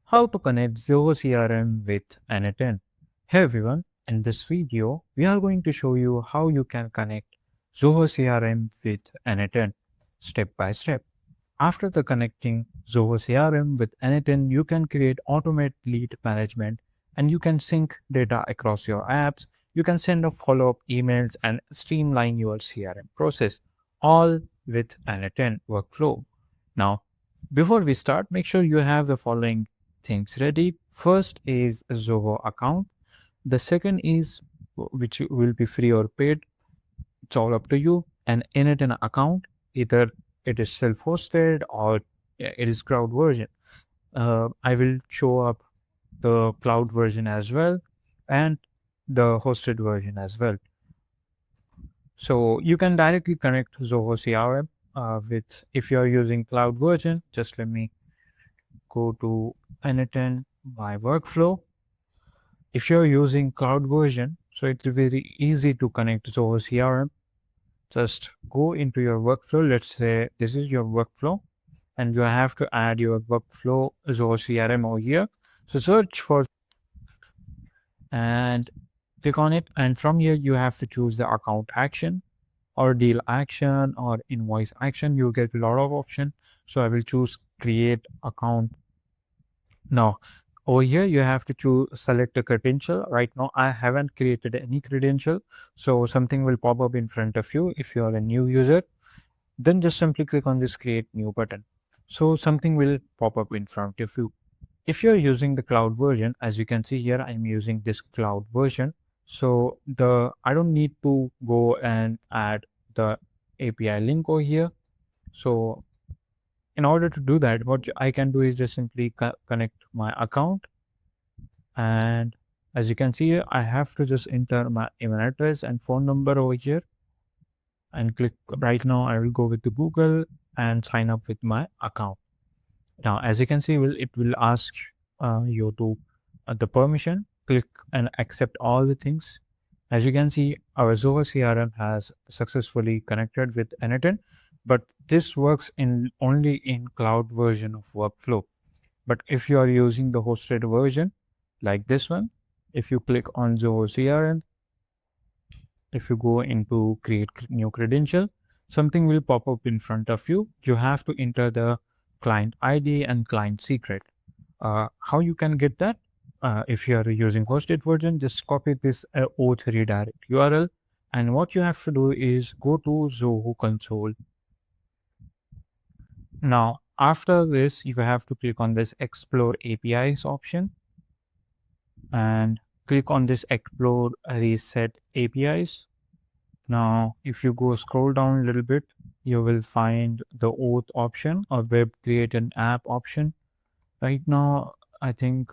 How to connect Zoho CRM with n8n. Hey everyone, in this video, we are going to show you how you can connect Zoho CRM with n8n step by step. After the connecting Zoho CRM with n8n, you can create automate lead management and you can sync data across your apps. You can send a follow-up emails and streamline your CRM process, all with n8n workflow. Now, before we start, make sure you have the following things ready. First is a Zoho account. The second is which will be free or paid. It's all up to you. And in it an account, either it is self-hosted or it is cloud version. I will show up the cloud version as well and the hosted version as well. So you can directly connect Zoho CRM with if you are using cloud version. Just let me go to n8n my workflow. If you're using cloud version, so it's very easy to connect Zoho CRM. Just go into your workflow. Let's say this is your workflow and you have to add your workflow Zoho CRM over here. So search for and click on it. And from here, you have to choose the account action or deal action or invoice action. You get a lot of options. So I will choose create account. Now over here, you have to choose select a credential. Right now, I haven't created any credential. So something will pop up in front of you. If you are a new user, then just simply click on this create new button. So something will pop up in front of you. If you're using the cloud version, as you can see here, I'm using this cloud version. So I don't need to go and add the API link over here. So in order to do that, what I can do is just simply connect my account. And as you can see here, I have to just enter my email address and phone number over here and click right now. I will go with the Google and sign up with my account. Now, as you can see, it will ask you to the permission, click and accept all the things. As you can see, our Zoho CRM has successfully connected with n8n, but this works only in cloud version of workflow. But if you are using the hosted version like this one, if you click on Zoho CRM, if you go into create new credential, something will pop up in front of you. You have to enter the client ID and client secret. How you can get that? If you are using hosted version, just copy this auth redirect URL. And what you have to do is go to Zoho console. Now, after this, you have to click on this explore APIs option and click on this explore reset APIs. Now, if you go scroll down a little bit, you will find the auth option or web create an app option. Right now, I think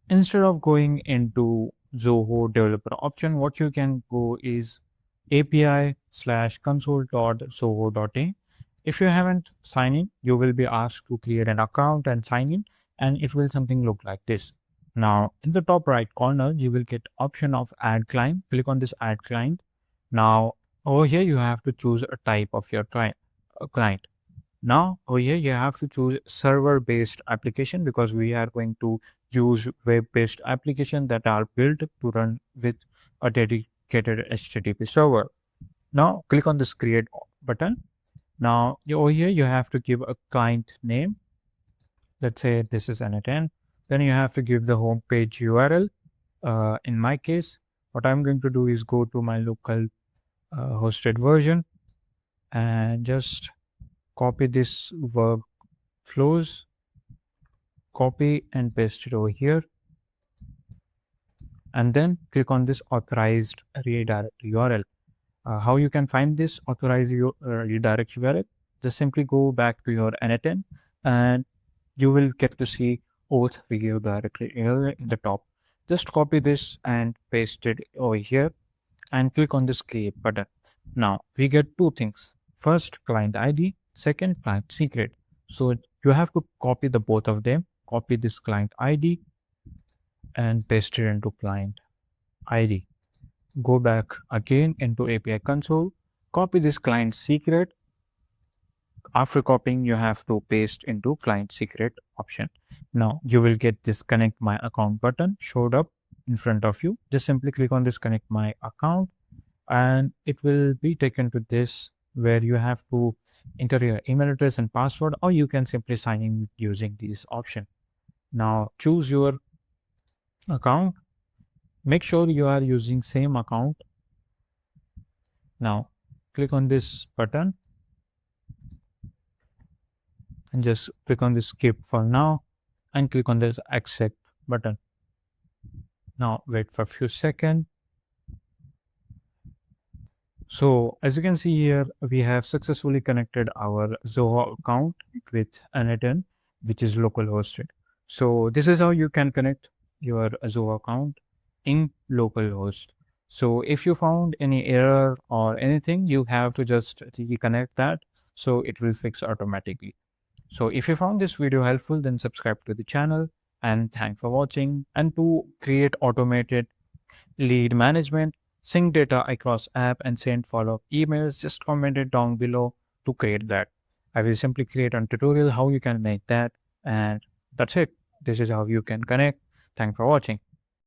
instead of going into Zoho developer option, what you can go is api/console.zoho.in. If you haven't signed in, you will be asked to create an account and sign in, and it will something look like this. Now, in the top right corner, you will get option of add client. Click on this add client. Now, over here, you have to choose a type of your client. Now, over here, you have to choose server-based application because we are going to use web-based application that are built to run with a dedicated HTTP server. Now, click on this create button. Now, over here, you have to give a client name. Let's say this is n8n. Then you have to give the home page URL. In my case, what I'm going to do is go to my local hosted version and just copy this workflows, copy and paste it over here, and then click on this authorized redirect URL. How you can find this authorized redirect URL? Just simply go back to your n8n and you will get to see auth redirect URL in the top. Just copy this and paste it over here and click on this create button. Now we get two things. First, client ID, second, client secret. So you have to copy the both of them. Copy this client ID and paste it into client ID. Go back again into API console, copy this client secret After copying, you have to paste into client secret option. Now you will get this connect my account button showed up in front of you. Just simply click on this connect my account and it will be taken to this where you have to enter your email address and password, or you can simply sign in using this option. Now choose your account. Make sure you are using same account. Now click on this button and just click on this skip for now and click on this accept button. Now wait for a few seconds. So as you can see here, we have successfully connected our Zoho account with n8n, which is local hosted. So this is how you can connect your Zoho account in localhost. So if you found any error or anything, you have to just reconnect that. So it will fix automatically. So if you found this video helpful, then subscribe to the channel and thanks for watching. And to create automated lead management, sync data across app and send follow-up emails, just comment it down below to create that. I will simply create a tutorial how you can make that, and that's it. This is how you can connect. Thanks for watching.